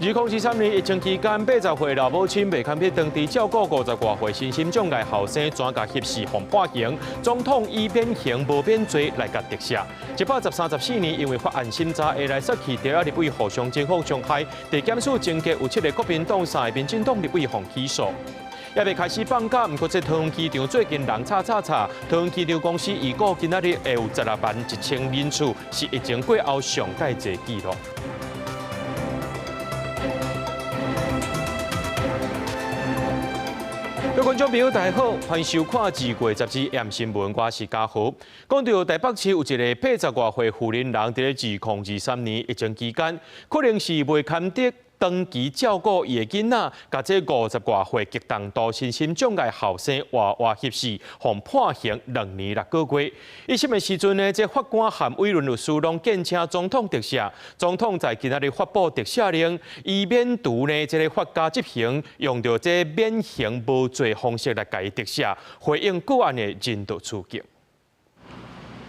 2023年疫情期间，80岁老母亲未堪去当地照顾50多岁身心障碍后生，转甲挟持互判刑。总统以免刑无免罪来甲特赦。113、14年，因为法案审查下来失去第一立委互相征服伤害，地检署侦结有7个国民党、3个民进党立委互起诉。也未开始放假，不过这桃园机场最近人吵。桃园机场公司预估今仔日会有16万1000人次，是疫情过后上界济纪录。各位观众朋友，大家好，欢迎收看2月10日《新闻》，我是嘉豪。讲到台北市有一个80多岁妇人人，在2023年疫情期间，可能是未堪得长期照顾伊的囡仔，甲这50多岁极重度身心障碍后生活活挟持，互判刑2年6个月。伊审的时阵呢，这法官含委任律师拢建请总统特赦。总统在今仔日发布特赦令，以免除呢这个法家执行，用到这免刑无罪方式来解特赦，回应个案的人道处境。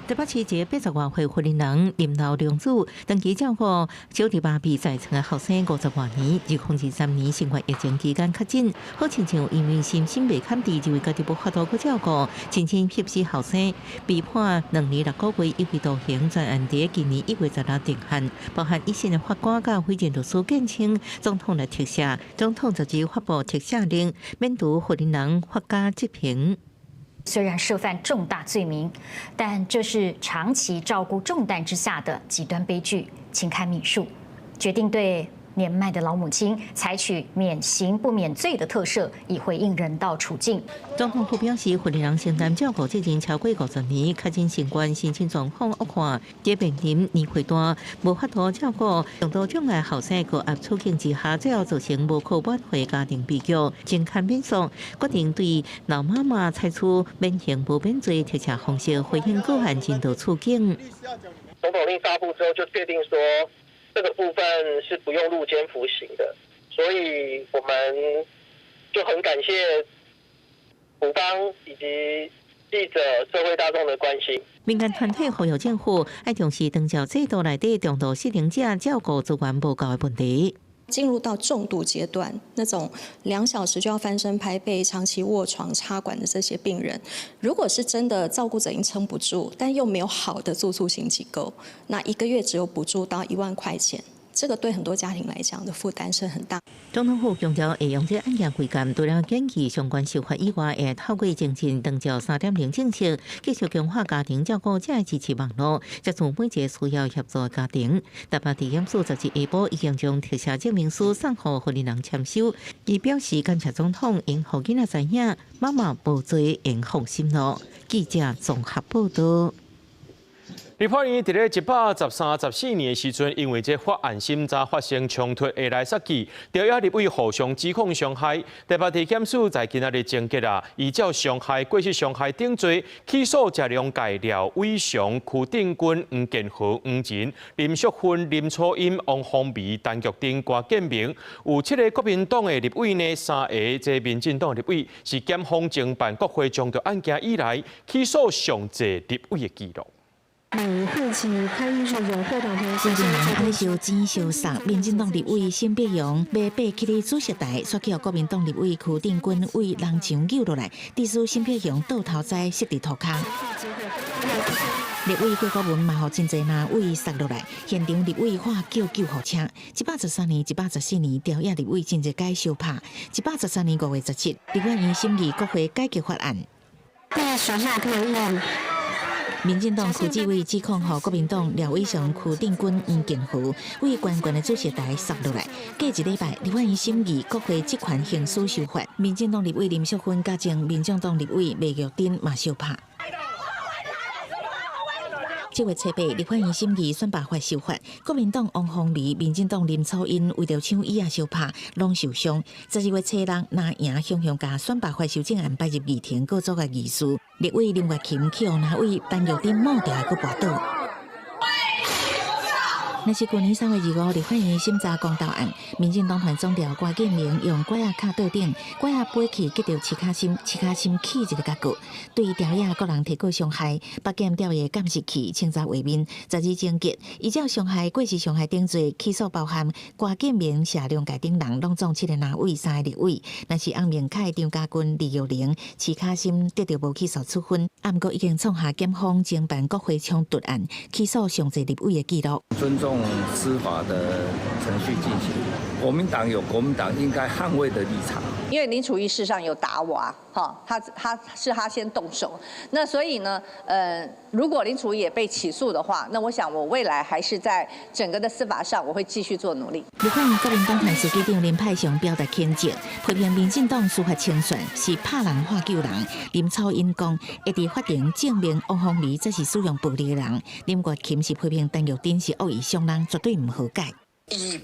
台北市一个80多岁妇人人林老良子，长期照顾小弟爸比在床的后生50多年，2023年新冠疫情期间确诊，好亲像因为心性未堪治，就为家己无法度去照顾，亲亲挟持后生，被判2年6个月有期徒刑。专案伫今年1月16日定案，包含一审的法官甲非检律师建请总统来特赦，总统就即发布特赦令，免除妇人人法家执行。虽然涉犯重大罪名，但这是长期照顾重担之下的极端悲剧。请看民述，决定对年迈的老母亲采取免刑不免罪的特赦，以回应人道处境。总统府表示，妇人人承担照顾责任超过50年，确诊新冠，身心状况恶化，也面临年岁大，无法度照顾重度障碍后生个压处境之下，最后造成无可挽回家庭悲剧。经看免诉，决定对老妈妈采取免刑无免罪特赦方式，回应个案人道处境。总统令发布之后，就确定说，这个部分是不用入监服刑的，所以我们就很感谢府方以及记者、社会大众的关心。民间团体呼吁政府要重视长照制度内底重度失能者照顾资源不够的问题。进入到重度阶段，那种2小时就要翻身拍背、长期卧床插管的这些病人，如果是真的照顾者已经撑不住，但又没有好的住宿型机构，那1个月只有补助到1万块钱。这个对很多家庭来讲的负担是很大。总统府强调，会用这案件会监，除了建议相关修法以外，会透过精进长照3.0政策，继续强化家庭照顾者的支持网络，接触每一个需要协助的家庭。台北地检署10日下晡已经将特赦证明书送予妇人人签收，伊表示感谢总统，因互囡仔知影妈妈无罪，应放心咯。记者综合报道。立法院伫咧113、14年的时阵，因为这法案审查发生冲突，下来杀去，第一立委互相指控伤害。台北地检署在今仔日侦结依照伤害、过失伤害等罪，起诉谢良介、廖伟雄、柯定君、黄建和、黄仁、林淑芬、林楚英、王芳美、陈玉珍、郭建明，有7个国民党的立委呢，3个这民进党立委是检方侦办国会冲突案件以来起诉上济立委的记录。新近开收钱收杀，民进党立委沈碧阳被8起的主席台，刷去国民党立委柯定君为人墙扭落来，致使沈碧阳倒头栽摔伫土骹。立委郭国文嘛，互真侪人为杀落来，现场立委喊叫救护车。113年、114年调野立委真侪解相拍。113年5月17日，立法院审议国会改革法案。民进党柯志伟指控予国民党廖伟雄、柯定君、黄建和为关键的主席台杀落来。过1礼拜，立法院审议国会职权行使修法，民进党立委林淑芬加上民众党立委麦玉珍嘛相拍。7月7日，立法院审议选罢法修法，国民党王芳美、民进党林楚英为着抢椅相拍，拢受伤。12月7日，拿赢雄雄甲选罢法修正案摆入议庭，各做个议事。立委林月琴去互哪位陈玉珍抹掉个跋倒。那是去年3月25日立法院审查公投案，民进党团总调郭建明用拐仔卡倒顶，拐仔飞去击到刺卡心起一个角骨，对调野个人提过伤害，北检调野监视器清查画面，12侦结，依照伤害、过失伤害等罪起诉包含郭建明、谢良家等人拢总7个南委、3个立委，但是翁明凯、张家军、李玉玲、刺卡心得到无起诉处分，不过已经创下检方侦办国会冲突案起诉上侪立委的记录。尊重司法的程序进行，国民党有国民党应该捍卫的立场。因为林楚瑜事实上有打我啊，他先动手，那所以呢，如果林楚瑜也被起诉的话，那我想我未来还是在整个的司法上，我会继续做努力。立法院国民党团书记长林派雄表达谴责，批评民进党司法清算是拍人化救人。林草因讲，会伫法庭证明王凤仪才是使用暴力的人。林国钦是批评陈玉珍是恶意伤人，绝对唔好解。以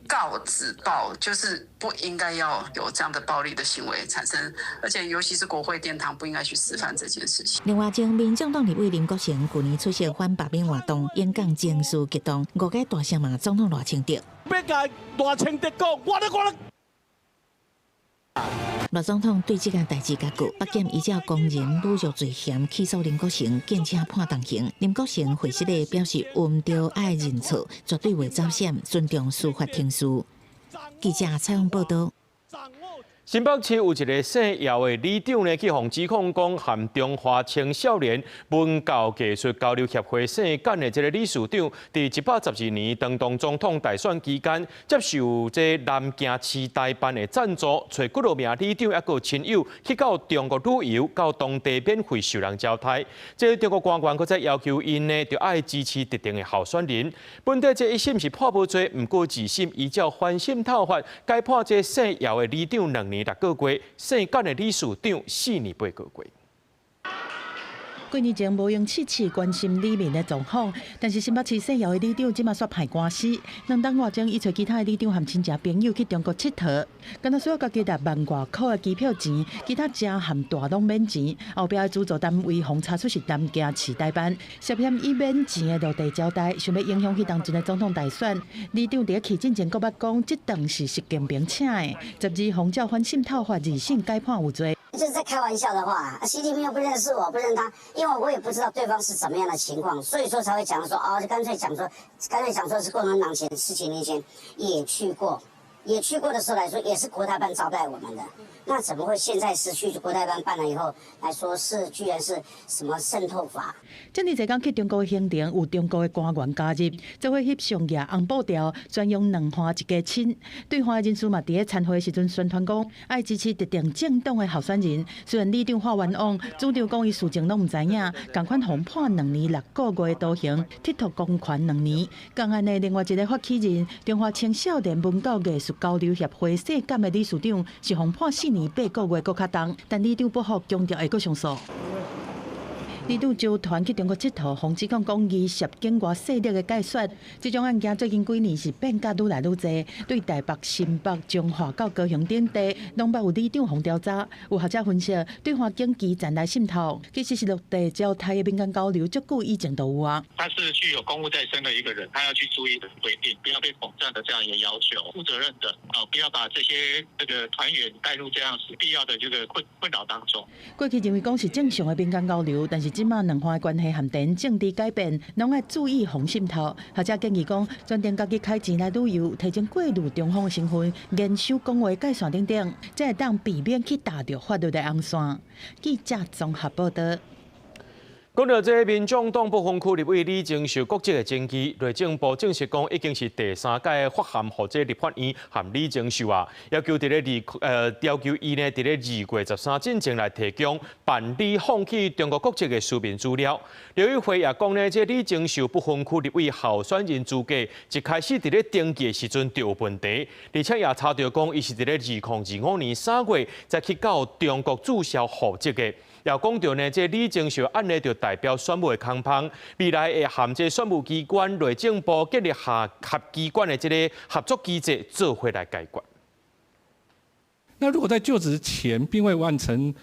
告指报就是不应该要有这样的暴力的行为产生，而且尤其是国会殿堂不应该去示范这件事情。另外，前民进党立委林国成去年出席反罢免活动，演讲情绪激动，5个大声骂总统赖清德。要甲赖清德讲，我咧。赖总统对这件代志解决，北检依照公然侮辱罪嫌起诉林国成，见车判重刑。林国成回释地表示，唔对爱认错，绝对袂走险，尊重司法程序。记者采访报道。新北市有一个姓姚的里长呢，去互指控讲，含中华青少年文教艺术交流协会姓简的这个理事长，伫112年当当总统大选期间，接受这南京市台办的赞助，找几多名里长也个亲友去到中国旅游，到当地免费受人招待。这中国官员搁再要求因呢，就爱支持特定的候选人。本地这一审是判无罪，不过二审依照反渗透法，改判这姓姚的里长2年6个月，姓简的理事长4年8个月。几年前无用次关心里面的状况，但是新北市姓姚的里长即马煞派官司。2档外钟，伊找其他的里长和亲戚朋友去中国佚佗，敢若需要交几沓万外块的机票钱，其他食含大拢免钱。后壁的资助单位红查出是南京市台办，涉嫌以免钱的落地招待，想要影响迄当阵的总统大选。里长伫起进前搁捌讲，这档是习近平请的，12号照反渗透法2审改判有罪。就是在开玩笑的话，习近平又不认识我，不认他，因为我也不知道对方是怎么样的情况，所以说才会讲说，就干脆讲说是共产党前10几年前也去过的时候来说，也是国台办招待我们的。那怎么会现在是去国台办办了以后来说是居然是什么渗透法？这2个讲去中国的行程，有中国的官员加入，做伙翕相页、红布条，专用2花1家亲。对方的人士嘛，伫咧参会时阵宣传讲，爱支持特定政党的候选人。虽然里长发冤枉，主张讲伊事情拢唔知影，共款互判2年6个月的徒刑，剔除公权2年。共案的另外一个发起人，中华青少年文教艺术交流协会姓简的理事长，是互判4年8个月，搁较重，但里长不服，强调会搁上诉。里长招团去中国佚佗，洪指控讲伊涉境外势力的解说，这种案件最近几年是变甲愈来愈侪。对台北、新北、彰化到高雄等地，拢捌有里长互调查。有学者分析，对方经基站来渗透，其实是落地招待的民间交流，足久以前都有啊。他是具有公务在身的一个人，他要去注意的规定，不要被统战的这样一个要求，负责任的不要把这些团员带入这样不必要的困扰当中。过去认为讲是正常的民间交流，但是即马2方的关系含电政治改变，拢爱注意防渗透。学者建议讲，专程家己开钱来旅游，提前过滤中方的身份，严守讲话界线等等，才会当避免去踏着法律的红线。记者综合报道。讲到这民众党不分区立委李正受国籍的征集，内政部证实讲已经是第3届发函予这立法院和李正受啊，要求伊呢伫咧2月13进前来提供办理放弃中国国籍的书面资料。刘玉辉也讲呢，这李正受不分区立委候选人资格一开始伫咧登记的时阵就有问题，而且也查到讲伊是伫咧2025年3月才去到中国注销户籍的。也讲到呢，这李正受案呢，就代表选务的康邦，未来会含这选务机关、内政部建立合机关的这个合作机制，做伙来解决。那如果在就职前并未完成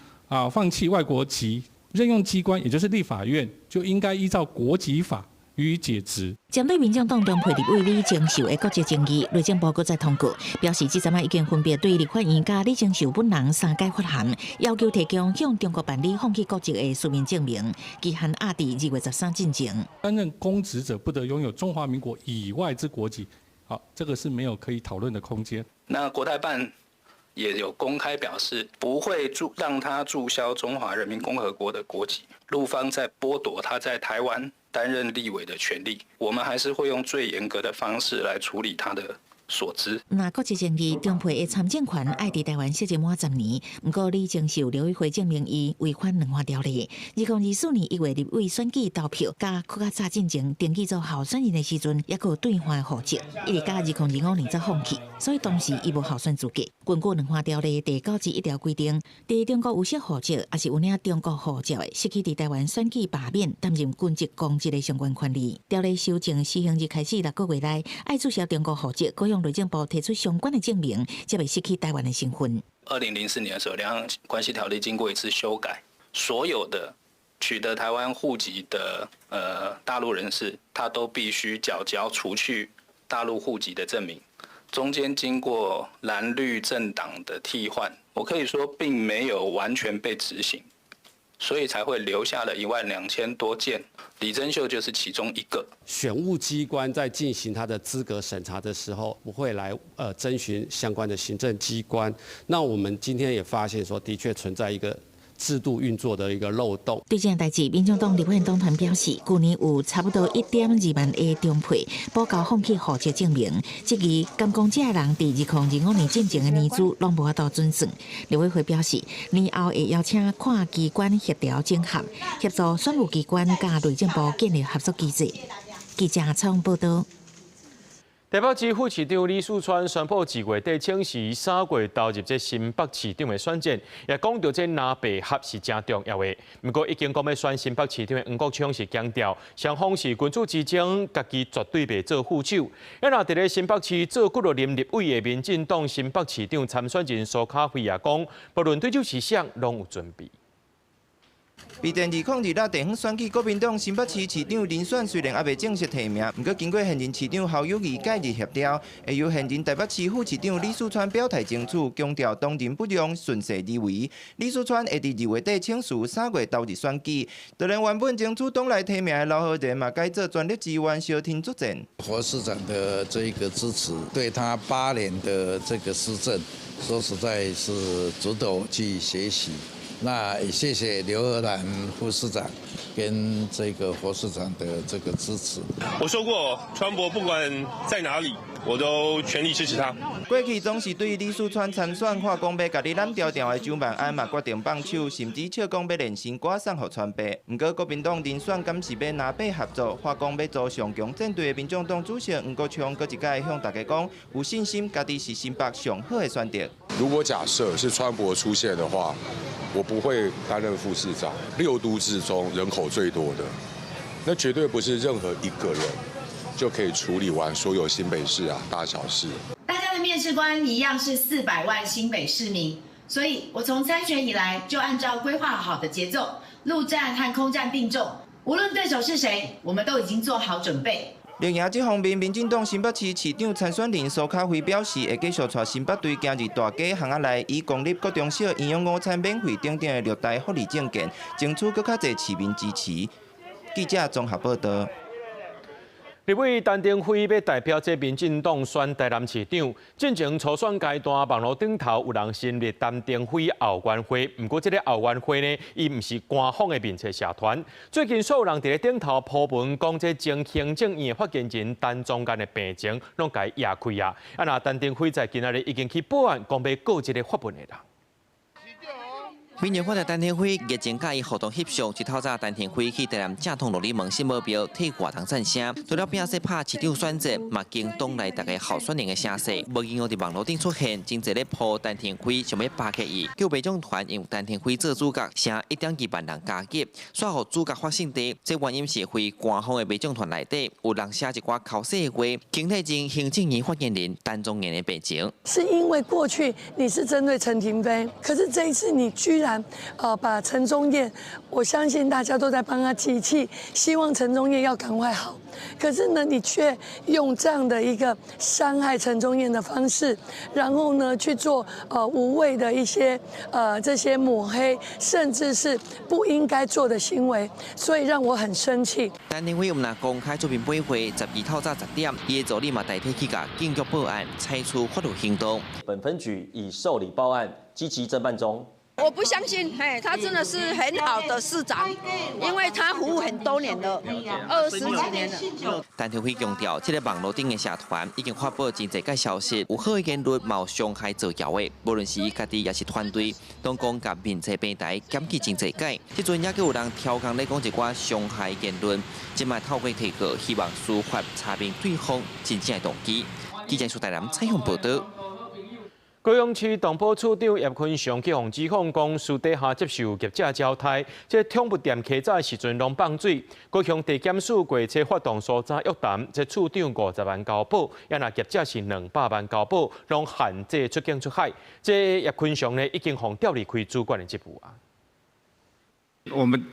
放弃外国籍，任用机关也就是立法院就应该依照国籍法予以解职。针对民众党中配立委李清秀的国籍争议，内政部搁再通过，表示至今已经分别对立法院甲李清秀本人3解发函，要求提供向中国办理放弃国籍的书面证明，期限压伫2月13进前。担任公职者不得拥有中华民国以外之国籍，好，这个是没有可以讨论的空间。那国台办也有公开表示，不会让他注销中华人民共和国的国籍。陆方在剥夺他在台湾担任立委的权利，我们还是会用最严格的方式来处理他的所知。那国籍争议，中配的参政权爱伫台湾实施满10年，不过李清秀刘委会证明伊违反两法条例。2024年1月立委选举投票，甲较早进前登记做候选人的时阵，也有兑换户籍，一直到2025年才放弃，所以当时伊无候选资格。根据两法条例第91条规定，伫中国有色户籍，也是有领中国护照的，失去伫台湾选举罢免、担任军职、公职的相关权利。条例修正施行日开始6个月内，爱注销中国户籍，可向内政部提出相关的证明，才袂失去台湾的身份。2004年的时候，两岸关系条例经过一次修改，所有的取得台湾户籍的大陆人士，他都必须缴交除去大陆户籍的证明。中间经过蓝绿政党的替换，我可以说并没有完全被执行，所以才会留下了12000多件。李珍秀就是其中一个。选务机关在进行他的资格审查的时候，不会来征询相关的行政机关。那我们今天也发现说，的确存在一个制度运作的一个漏洞。对这件代志，民众党立法院党团表示，去年有差不多1.2万个中配补交放弃户籍证明，即个监工这人伫2025年进前的年资拢无法度准算。立委会表示，年后会邀请跨机关协调整合，协助选务机关甲内政部建立合作机制。记者蔡报道。台北市副市长李四川宣布2月底请示3月投入这新北市长的选战，也讲到这南北合是真重要的。不过，已经讲要选新北市长的黄国昌是强调，双方是君主之争，家己绝对袂做副手。也若伫咧新北市做几多任立委的民进党新北市长参选人苏巧慧也讲，不论对手是谁，拢有准备。备战2026地方选举，国民党新北市市长人选虽然还未正式提名，不过经过现任市长侯友宜介入协调，会由现任台北市副市长李四川表态争取，强调当仁不让，顺势而为。李四川会伫2月底请示3月投入选举，就连原本争取党内提名的老何人嘛，改做全力支援，小天作战。侯市长的这一个支持，对他8年的这个施政，说实在是值得我去学习。那也谢谢刘荷兰副市长跟这个侯市长的这个支持。我说过，川博不管在哪里，我都全力支持他。过去总是对李四川参选话讲要家己揽条条的周万安嘛决定放手，甚至笑讲要连新歌送给川爸。不过国民党人选敢是要南北合作，话讲要做上强战队的民众党主席黄国昌，搁一届向大家讲有信心，家己是新北上好的选择。如果假设是川博出现的话，我不会担任副市长。6都之中人口最多的，那绝对不是任何一个人就可以处理完所有新北市大小事。大家的面试官一样是400万新北市民，所以我从参选以来就按照规划好的节奏，陆战和空战并重，无论对手是谁，我们都已经做好准备。另赢这方面，民进党新北市市长参选人苏巧慧表示，会继续带新北队行入大家巷仔内，以公立、国中小营养午餐免费等等的6大福利政见，争取更较侪市民支持。记者综合报道。立委陈定辉要代表这民进党选台南市长，进前初选阶段，网络顶头有人成立陈定辉后援会。不过，这个后援会呢，伊唔是官方的民策社团。最近，所有人伫咧顶头铺文讲，这前行政院发言人陈宗彦的病情，拢该压开啊！啊，那陈定辉在今仔日已经去报案，讲要告这个发文的人。民进党的陈定辉日前甲伊互动翕相，一透早陈定辉去台南正统路里门新目标替活动赞声，除了拼说拍市长选择，嘛经党内大家候选人的声势，无影响伫网络顶出现，真侪咧破陈定辉想要巴结伊，叫培奖团用陈定辉做主角，成1.2万人加入，煞互主角发现地，这原因是非官方的培奖团内底有人写一寡口舌的话，警惕前行政院发言人陈宗彦的病情。是因为过去你是针对陈廷飞，可是这一次你居然然把陈宗彦，我相信大家都在帮他集气，希望陈宗彦要赶快好。可是呢，你却用这样的一个伤害陈宗彦的方式，然后呢去做无谓的一些这些抹黑，甚至是不应该做的行为，所以让我很生气。陈廷辉唔拿公开作品背会12透早10点，伊的助理嘛代替去甲警局报案，采取法律行动。本分局已受理报案，积极侦办中。我不相信，他真的是很好的市长，因为他服务很多年了，20几年了。陈廷辉强调，这个网络顶的社团已经发布真侪个消息，有好的言论，冇伤害造谣的，无论是伊家己也是团队，当讲甲面册平台检举真侪届，迄阵也有人挑工咧讲一寡伤害言论，今麦透过提告，希望司法查明对方真正的动机。记者苏台南采访报道。高雄市动保处长叶坤祥去互指控，讲私底下接受业者招待，这宠物店开早的时阵拢放水。高雄地检署过车发动搜查约谈，这处长50万交保，也那业者是200万交保，拢限制出境出海。这叶坤祥呢已经互调离开主管的职务啊。我们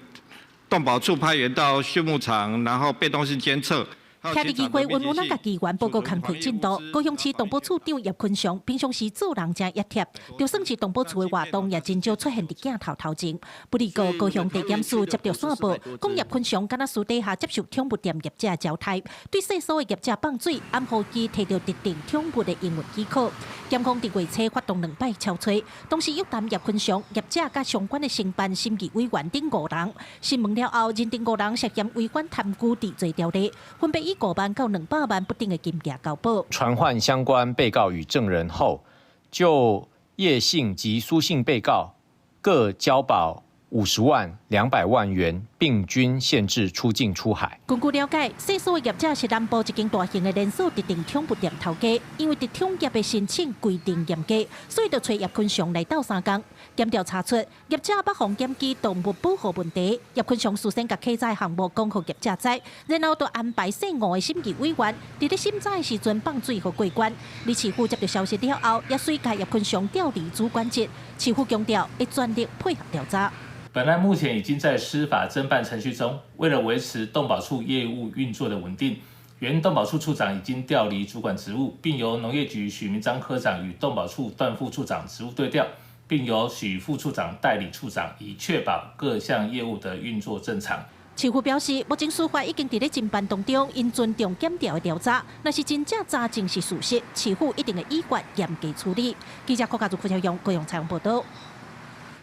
动保处派员到畜牧场，然后被动式监测。徛伫议会温温甲机关报告工作进度，高雄市动保处长叶坤祥平常时做人真热贴，就算是动保处的活动也真少出现伫镜头前。不离过高雄地检署接到线报，讲叶坤祥敢若私底下接受宠物店业者招待，对细数的业者放水，暗号其摕到特定宠物的营运机构。检方伫月初发动2摆敲催，同时约谈叶坤祥、业者甲相关的承办审议委员等5人。审问了后，认定5人涉嫌违反贪污治罪条例，分别以5万到200万不等的金额交保。传唤相关被告与证人后，就叶姓及苏姓被告各交保50万、200万元，并均限制出境出海。根据了解，细数的业者是南部一间大型的连锁特定宠物店头家，因为特宠业的申请规定严格，所以就找叶坤祥来斗3工。检调查出，业者捌防检举动物保护问题，叶坤祥事先甲客载项目讲互业者知，然后就安排姓吴的审议委员，伫咧审查的时阵放水和过关。李市府接到消息了后，也随甲叶坤祥调离主管职，市府强调会全力配合调查。本案目前已经在司法侦办程序中，为了维持动保处业务运作的稳定，原动保处处长已经调离主管职务，并由农业局许明章科长与动保处段副处长职务对调，并由许副处长代理处长，以确保各项业务的运作正常。市府表示，目前司法已经伫咧侦办当中，因尊重检调的调查，若是真正查证是事实，市府一定会依法严格处理。记者柯家族副小勇高雄采访报道。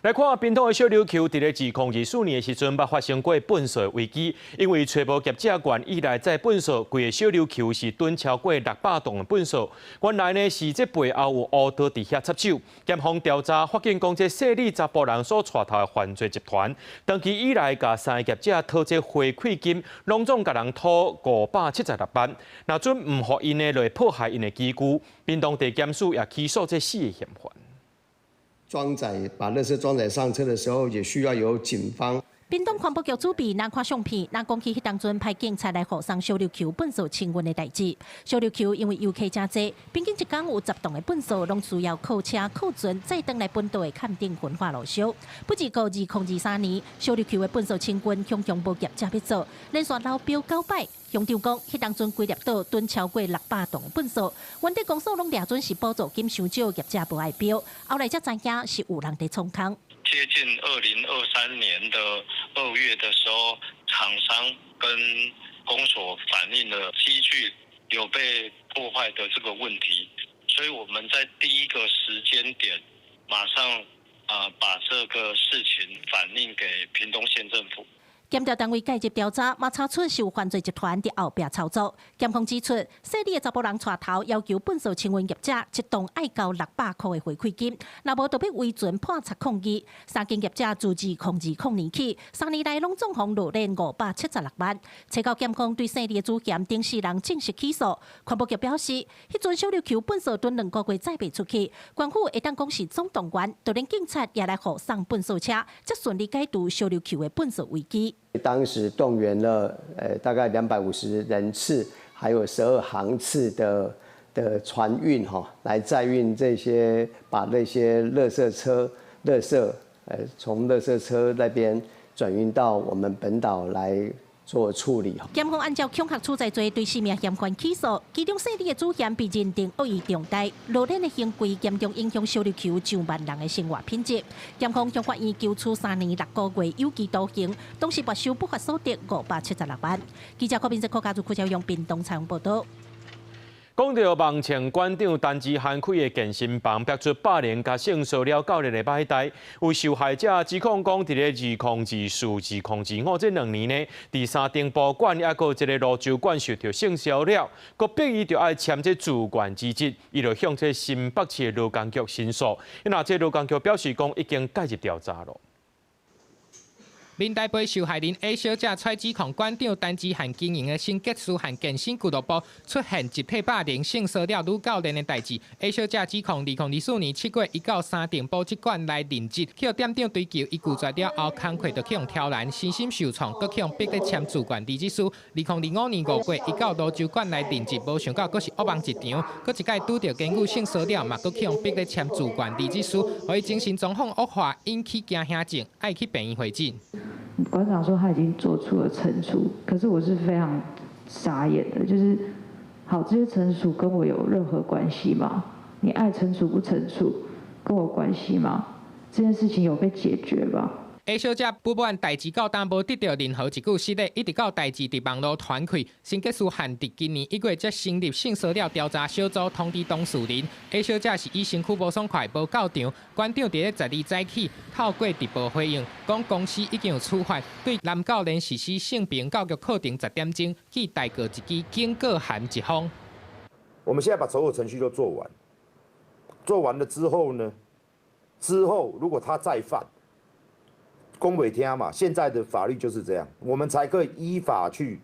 来看屏东的小琉球，伫咧2024年的时阵，捌发生过粪扫危机，因为找无业者愿意来再粪扫，规个小琉球是囤超过600栋的粪扫。原来呢是这背后有乌道伫遐插手。检方调查发现，讲这细里查甫人所带头的犯罪集团，长期以来甲3个业者讨这回馈金，拢总甲人讨576万。若准唔互因呢，就会迫害因的基居。屏东地检署也起诉这4个嫌犯。装载把垃圾装载上车的时候，也需要由警方。屏东环保局主笔南看相片，南讲起迄当阵派警察来护送小琉球粪扫清运的代志。小琉球因为游客真多，平均一天有10栋的粪扫，拢需要靠车、靠船再登来本岛的坎顶焚化炉烧。不止到2023年，小琉球的粪扫清运向无业者要做，连续流标9摆。乡长讲，迄当阵规粒岛囤超过600栋的粪扫，原地公所拢掠准是补助金伤少，业者无爱标，后来才知影是有人在冲康。接近2023年的2月的时候，厂商跟公所反映了机具有被破坏的这个问题，所以我们在第一个时间点马上把这个事情反映给屏东县政府。检调单位介入调查，嘛查出是有犯罪集团伫后壁操作。检方指出，细里的查甫人带头要求粪扫清运业者一栋爱交600块的回馈金，若无就要违准判察抗议。3间业者自2020年起，3年来拢总共落连576万。查到检方对细里的主嫌等4人正式起诉。环保局表示，迄阵小琉球粪扫囤2个月再卖出去，官府会当讲是总动员，就连警察也来护送粪扫车，才顺利解除小琉球的粪扫危机。当时动员了大概250人次，还有12航次的船运来载运这些，把那些垃圾车、垃圾从垃圾车那边转运到我们本岛来做处理。检方按照恐吓处在罪对4名嫌犯起诉，其中4例的主嫌被认定恶意重大，落人的行为严重影响小琉球上万人的生活品质。检方向法院求处3年6个月有期徒刑，同时没收不法所得576万。记者柯宾柯家族赵用屏东采访报道。讲到网前馆长陈志涵开的健身房爆出霸凌加性骚扰9日的歹代，有受害者指控讲，伫咧2024、2025这2年呢，第3顶保管也个一个泸州馆受到性骚扰，佮逼伊着爱签这自愿资质，伊就向这新北市的劳工局申诉，因那这劳工局表示讲已经介入调查了。民代被受害人 A 小姐蔡指控馆长陈志涵经营的新结束和健身俱乐部出现集体霸凌、性骚扰女教练的代志。A 小姐指控2024年7月，伊到3顶保职馆来任职，去店长追求，伊拒绝了后，工课就去用挑战，身心受创，搁去用逼咧签自愿离职书。2025年5月，伊到泸州馆来任职，无想到搁是恶梦一场，搁一届拄到检举性骚扰，嘛搁去用逼咧签自愿离职书，互伊精神状况恶化，引起惊吓症，爱去病院会诊。馆长说他已经做出了惩处，可是我是非常傻眼的，就是好，这些惩处跟我有任何关系吗？你爱惩处不惩处，跟我关系吗？这件事情有被解决吗？A 小姐不满代志到当无得到任何一句实例，一直到代志伫网络传开，新结束限伫今年1月才成立性骚扰调查小组，通知当事人。A 小姐是以身躯无爽快、无到场，馆长伫咧12早起透过直播回应，讲公司已经有处罚对男教练实施性平教育课程10点钟，去代过一支警告函一封。我们现在把所有程序都做完，做完了之后呢？如果他再犯，公委听嘛，现在的法律就是这样，我们才可以依法去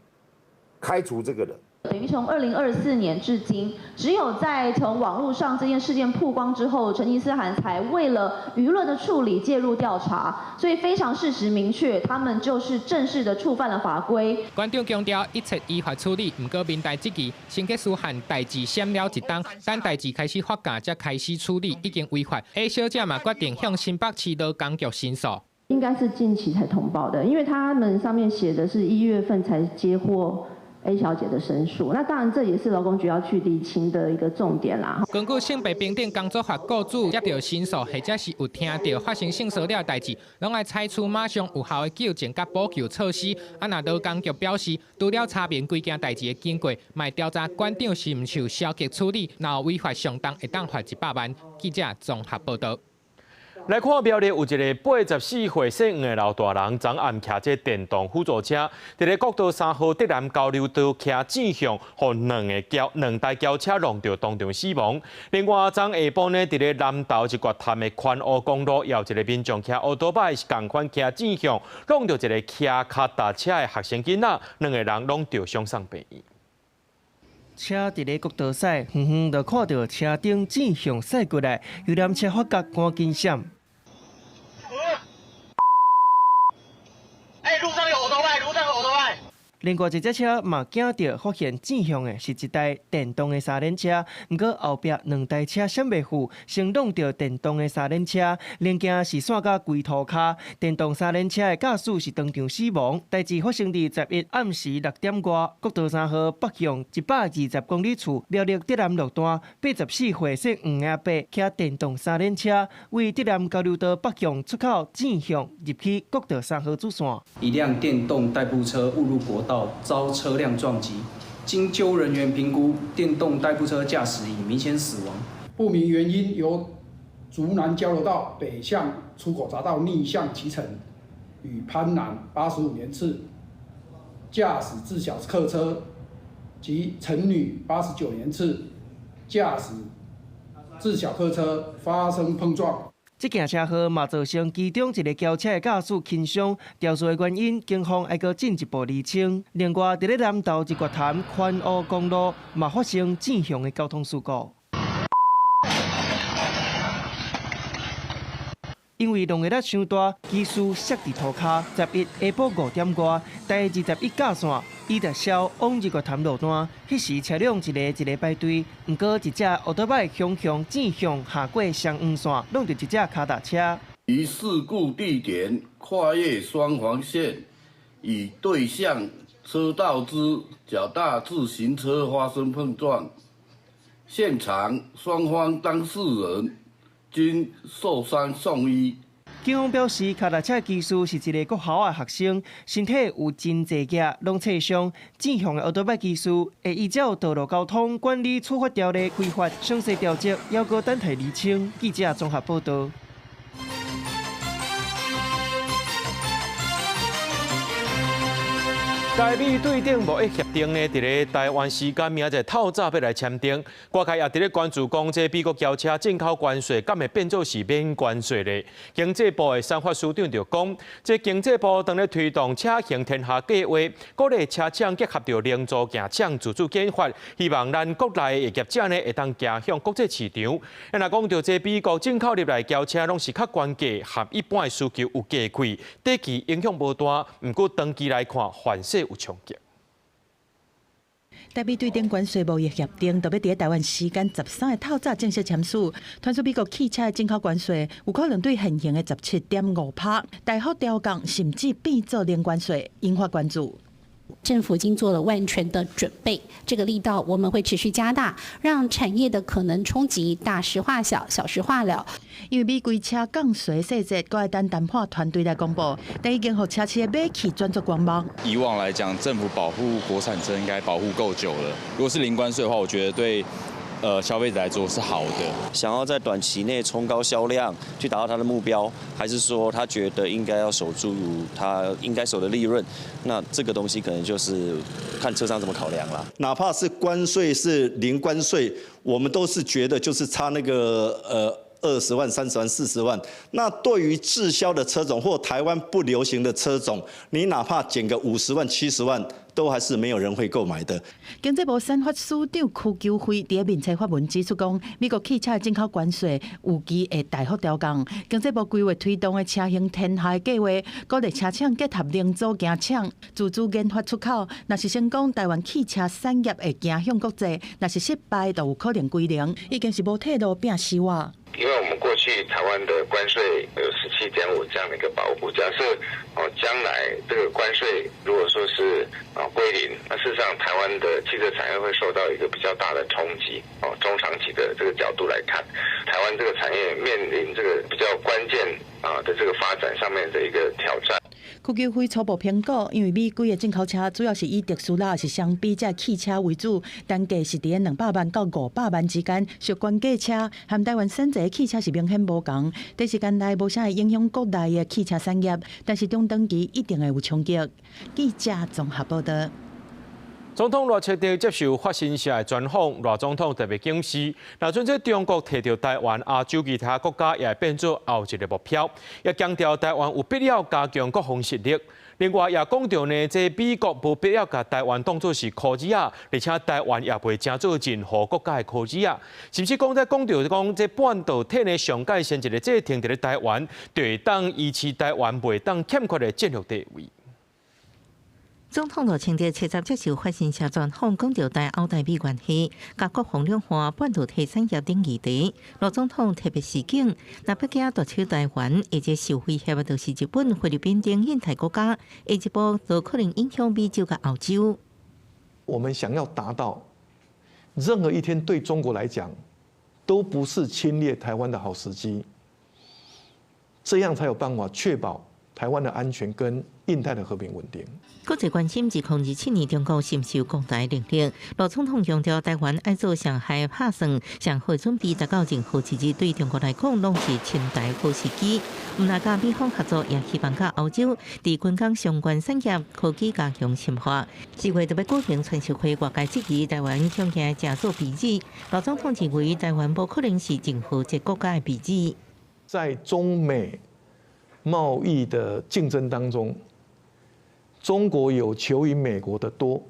开除这个人。等于从2024年至今，只有在从网络上这件事件曝光之后，成吉思汗才为了舆论的处理介入调查，所以非常事实明确，他们就是正式的触犯了法规。馆长强调一切依法处理，不过民代这期新结束和代志闪了一档，等代志开始发酵才开始处理，已经违法。A 小姐嘛决定向新北市劳工局申诉。应该是近期才通报的，因为他们上面写的是1月份才接获 A 小姐的申诉，那当然这也是劳工局要去厘清的一个重点啦。根据性别平等工作法雇主接到申诉，或者是有听到发生性骚扰的代志，拢爱采取马上有效的纠正甲补救措施。啊，那劳工局表示，除了查明规件代志的经过，卖调查馆长是毋受消极处理，若有违法上当会当罚100万。记者综合报道。来看标题，有一个84岁姓黄的老大人，昨暗骑这电动辅助车，伫咧国道3号德南交流道骑正向，互两台轿车撞到当场死亡。另外，昨下晡呢，伫咧南投一决潭的宽湖公路，也有一个民众骑奥多摆同款骑正向，撞到一个骑脚踏车的学生囡仔，2个人拢着伤送病院。车伫咧国道驶，远远就看到车顶正向驶过来，有辆车发觉赶紧闪。路上有奥多摆。另外一只车嘛惊到，发现正向的是一台电动的三轮车，不过后壁2台车闪袂赴，先撞到电动的三轮车，零件是散到规涂骹。电动三轮车的驾驶是当场死亡。代志发生伫11暗时6点外，国道3号北向120公里处苗栗德南路段，84岁姓黄阿伯骑电动三轮车，为德南交流道北向出口正向入去国道3号主线。一辆电动代步车误入国道，遭车辆撞击。经救人员评估，电动代步车驾驶已明显死亡。不明原因由竹南交流道北向出口匝道逆向骑乘，与潘南85年次驾驶自小客车及陈女89年次驾驶自小客车发生碰撞。这件车祸嘛造成其中一个轿车的驾驶轻伤，调查的原因，警方还阁进一步厘清。另外，伫咧南投一决潭宽湖公路嘛发生正向的交通事故。因为浪个力伤大，技术摔伫涂骹。11下晡5点外，第21架线伊达消往日月潭路段，迄时车辆一个排队，不过一只奥多摆强正向下过双黄线，弄到一只脚踏车。于事故地点跨越双黄线，与对向车道之脚踏自行车发生碰撞，现场双方当事人均受伤送医。警方表示，脚踏车技师是一个国校的学生，身体有真侪架拢挫伤。正向的奥多麦技师会依照道路交通管理处罚条例规范详细调节，要告等待厘清。记者综合报道。台美对顶贸易协定呢，伫咧台湾时间明仔透早要来签订，外界也伫咧关注讲，这美国轿车进口关税敢会变做是免关税咧？经济部的三法署长就讲，这经济部当咧推动车行天下计划，鼓励车厂结合着零组件厂自主研发，希望咱国内的业者呢会当行向国际市场。若讲到这美国进口入来轿车，拢是较关价，和一般的需求有加贵，短期影响无大，不过长期来看，反势有冲击。台美对顶关税贸易协定，特别伫台湾时间13日透早正式签署。传出美国汽车的进口关税有可能对现行的17.5%大幅调降，甚至变做零关税，引发关注。政府已经做了万全的准备，这个力道我们会持续加大，让产业的可能冲击大事化小，小事化了。因为美规车降税细节，搁要等谈判团队来公布，但已经让车企的买气转作观望。以往来讲，政府保护国产车应该保护够久了。如果是零关税的话，我觉得对消费者来说是好的。想要在短期内冲高销量，去达到他的目标，还是说他觉得应该要守住他应该守的利润？那这个东西可能就是看车商怎么考量了。哪怕是关税是零关税，我们都是觉得就是差那个20万、30万、40万。那对于滞销的车种或台湾不流行的车种，你哪怕减个50万、70万。都还是没有人会购买的。经济部三法署长邱求辉伫面册发文指出讲，美国汽车进口关税有机会大幅调降。经济部规划推动的车行天下计划，鼓励车厂结合零组件厂自主研发出口。若是成功，台湾汽车产业会行向国际；若是失败，就有可能归零。已经是无退路拼死活。因为我们过去台湾的关税有17.5这样的一个保护，假设将来这个关税如果说是归零，那事实上台湾的汽车产业会受到一个比较大的冲击。中长期的这个角度来看，台湾这个产业面临这个比较关键的这个发展上面的一个挑战。邱求辉初步评估，因为美规的进口车主要是以特斯拉是双 B 这汽车为主，单价是伫200万到500万之间，属关价车，和台湾选择的汽车是明显无同。短时间内无啥会影响国内的汽车产业，但是中长期一定会有冲击。记者综合报道。总统赖清德接受法新社的专访，赖总统特别警示，若准这中国摕到台湾，亚洲其他国家也会变做后一个目标。也强调台湾有必要加强国防实力。另外也讲到呢，这美国无必要把台湾当作是科技啊，而且台湾也袂成做任何国家的科技啊。甚至讲到这半导体呢上界先一个这停伫咧台湾，就会当维持台湾袂当欠缺的战略地位。总统赖清德7日接受法新社专访，讲到台欧台美关系、甲国防量化、半导体产业等议题。赖总统特别示警，若北京夺取台湾，而且受威胁的就是日本、菲律宾等印太国家，下一步就可能影响美洲甲澳洲。我们想要达到任何一天对中国来讲都不是侵略台湾的好时机，这样才有办法确保台湾的安全跟印太的和平稳定。国际关心2027年中国深受国台领令，赖总统强调台湾要做上海打算、上好准备，达到任何一日对中国来讲拢是亲台好时机。唔但甲美方合作，也希望甲欧洲伫军工相关产业科技加强深化。4月特别举行全社会外界质疑台湾恐惊假做彼此，赖总统认为台湾无可能是任何一个国家的彼此。在中美贸易的竞争当中，中国有求于美国的多，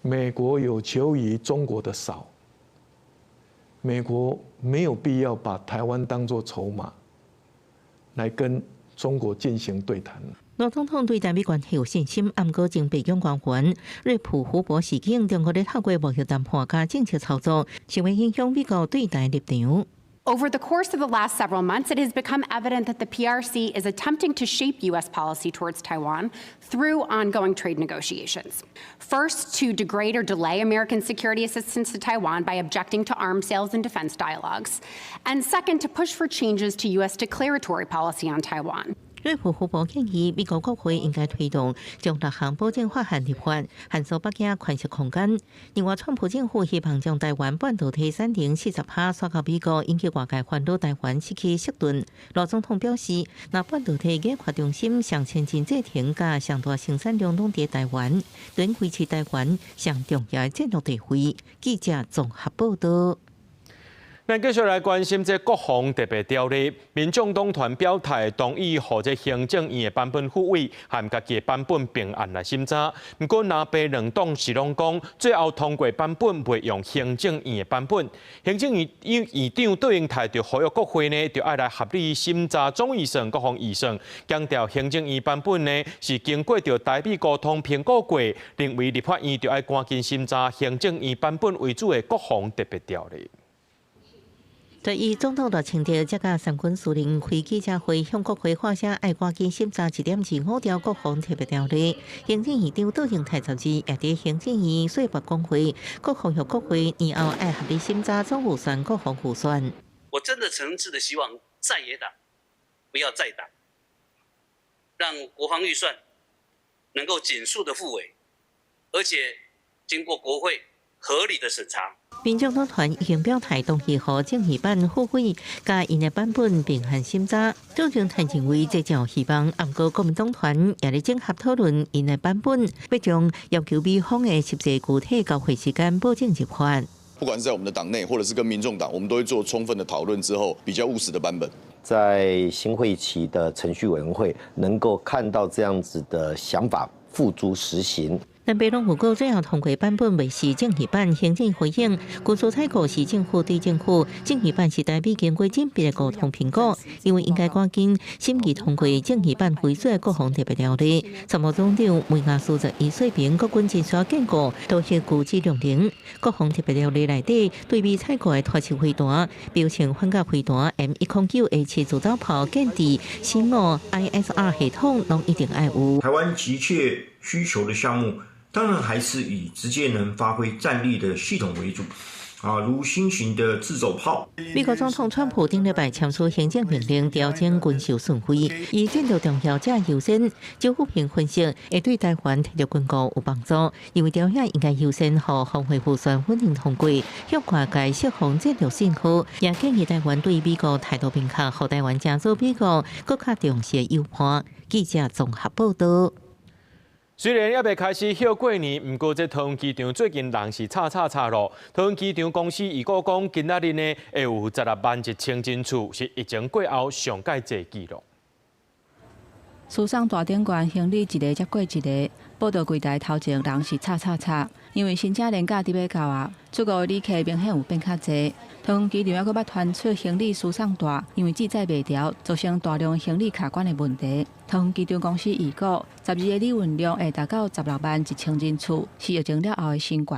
美国有求于中国的少。美国没有必要把台湾当作筹码来跟中国进行对谈。赖总统对台美关系有信心，不过经北京官员瑞普胡博示警，中国咧透过贸易谈判加政策操作，是会影响美国对台立场。Over the course of the last several months, it has become evident that the PRC is attempting to shape U.S. policy towards Taiwan through ongoing trade negotiations. First, to degrade or delay American security assistance to Taiwan by objecting to arms sales and defense dialogues. And second, to push for changes to U.S. declaratory policy on Taiwan. 瑞普福博建议，美国国会应该推动将6项保证法案立法，限缩北京宽松空间。另外，川普政府希望将台湾半导体产能40%刷到美国，引起外界烦恼台湾失去适顿。罗总统表示，那半导体研发中心上前进制停甲上大生产量拢伫台湾，能维持台湾上重要的战略地位。记者综合报道。 咱继续来关心这国防特别条例，民众党团表态同意，和这行政院的版本复位，和家己的版本并案来审查。不过，南北两党是拢讲，最后通过版本袂用行政院的版本。行政院院长对应台就呼吁国会呢，就要来合理审查总预算、国防预算，强调行政院版本呢是经过着台美沟通评估过，认为立法院就要赶紧审查行政院版本为主的国防特别条例。 在以总统大清德这个三军司令开记者会，向国会发声，爱赶紧审查1.25条国防特别条例。行政院长杜英台昨日也伫行政院说法讲会，各呼吁国会以后爱合理审查总预算、国防预算。我真的诚挚的希望在野党不要再党，让国防预算能够紧速的复委，而且经过国会合理的审查。 民众党团已经表态同意和正议版复会，甲因的版本并行审查。总统团认为这叫希望，不过国民党团也咧整合讨论因的版本，要将要求美方的实际具体交会时间保证入法。不管是在我们的党内，或者是跟民众党，我们都会做充分的讨论之后，比较务实的版本。在新会期的程序委员会能够看到这样子的想法付诸实行。 南北拢有过最后通过版本为是正议版，行政回应，军事采购是政府对政府，正议版是代表经过紧密的沟通评估，因为应该赶紧审议通过正议版为主的国防特别条例。参谋总长梅亚苏则以水平国军战术建构都是具质量能。国防特别条例内底对美采购的拖式飞弹、标称反甲飞弹 M109A7 自走炮、舰地、新俄 ISR 系统，拢一定要有。台湾急切需求的项目。 当然还是以直接能发挥战力的系统为主，如新型的自走炮。美国总统川普顶礼拜签署行政命令，调整军售顺序，以战略重要者优先。周富平分析，会对台湾体育军购有帮助，因为条件应该优先和防卫预算稳定通过，向外界释放战略信号，也建议台湾对美国态度明确，和台湾加入美国更加重视优化。记者综合报道。 虽然还未开始休过年，不过这桃园机场最近人是吵咯。桃园机场公司预估讲，今仔日呢会有161000间厝，是疫情过后上界济记录。书上大顶悬行李一个接过一个，报道柜台头前人是吵，因为新正年假伫要到啊，出国旅客明显有变较济。桃园机场还阁捌传出行李输送大，因为记载袂调，造成大量行李卡关的问题。桃园机场公司预估，12个利运量会达到161000间厝，是疫情了后的新高。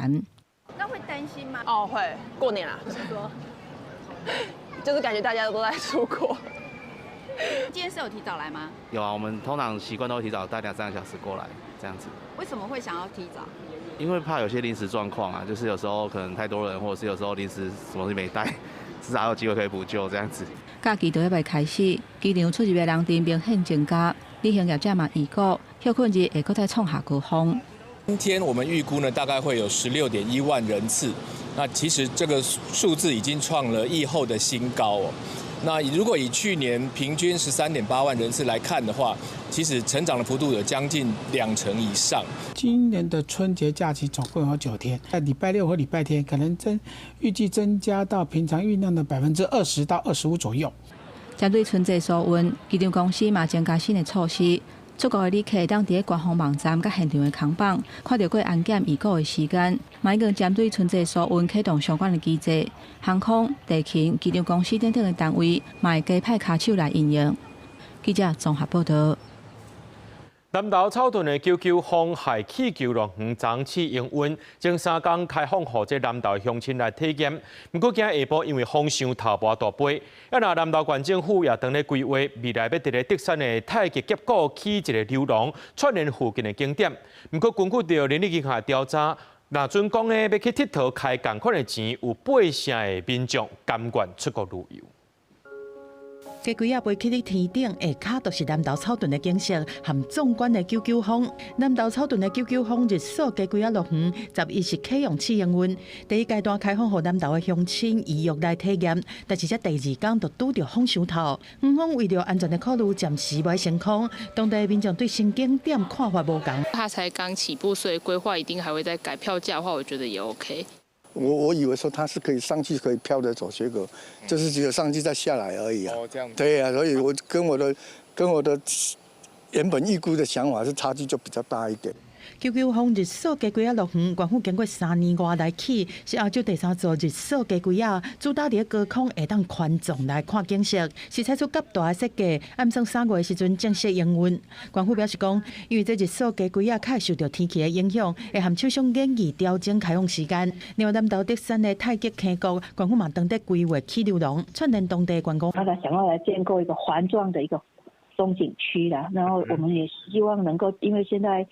那会担心吗？哦，会。过年啦。怎么说？就是感觉大家都在出国。今天是有提早来吗？有啊，我们通常习惯都提早大概2、3个小时过来，这样子。为什么会想要提早？因为怕有些临时状况啊，就是有时候可能太多人，或者是有时候临时什么东西没带，至少有机会可以补救这样子。假期都要开始，机场出入的人潮明显增加，旅行业者嘛预估休困日会搁再创下高峰。今天我们预估呢，大概会有16.1万人次。那其实这个数字已经创了疫后的新高哦。那如果以去年平均13.8万人次来看的话，其实成长的幅度有将近2成以上。今年的春节假期总共有9天，在礼拜六和礼拜天可能预计增加到平常运量的20%到25%左右。针对春节疏运，机场公司嘛增加新的措施。出国的旅客当伫官方网站甲现场的扛棒，看到过安检预估的时间，嘛已经针对春节疏运启动相关的机制。航空、地勤、机场公司等等的单位，嘛会加派卡手来应用。记者综合报道。南投草屯的99风海气球乐园昨起营运，前3天开放予这南投乡亲来体验。不过今下晡因为风伤头破大飞，南投县政府也当咧规划未来要伫咧德山的太极峡谷起一个流廊，串联附近的景点。不过根据着人力银行调查，那阵讲要去佚佗开同款的钱，有8成的民众甘愿出国旅游。加几啊飞去伫天顶，下骹都是南投草屯的景色，含壮观的99峰。南投草屯的99峰日数加几啊乐园，11时启用试营运。第一阶段开放予南投的乡亲预约来体验，但是这第2天就拄着风伤透。园方为了安全的考虑，暂时未升空。当地民众对新景点看法无同。它才刚起步，所以规划一定还会再改。票价的话，我觉得也 OK。我以为说它是可以上去可以飘着走，结果就是只有上去再下来而已啊。哦，这样。对啊，所以我跟我的原本预估的想法是差距就比较大一点。99峰日数加几啊乐园，官府经过3年多来起，是亚洲第3座日数加几啊，主打伫高空下当宽纵来看景色，是采取较大的设计，暗算3月的时阵正式营运。官府表示讲，因为这日数加几啊，较会受到天气的影响，会含厂商建议调整开放时间。另外，南投德山的太极峡谷，官府嘛当地规划起流廊，串联当地观光。他想要来建构一个环状的一个风景区啦，然后我们也希望能够，因为现在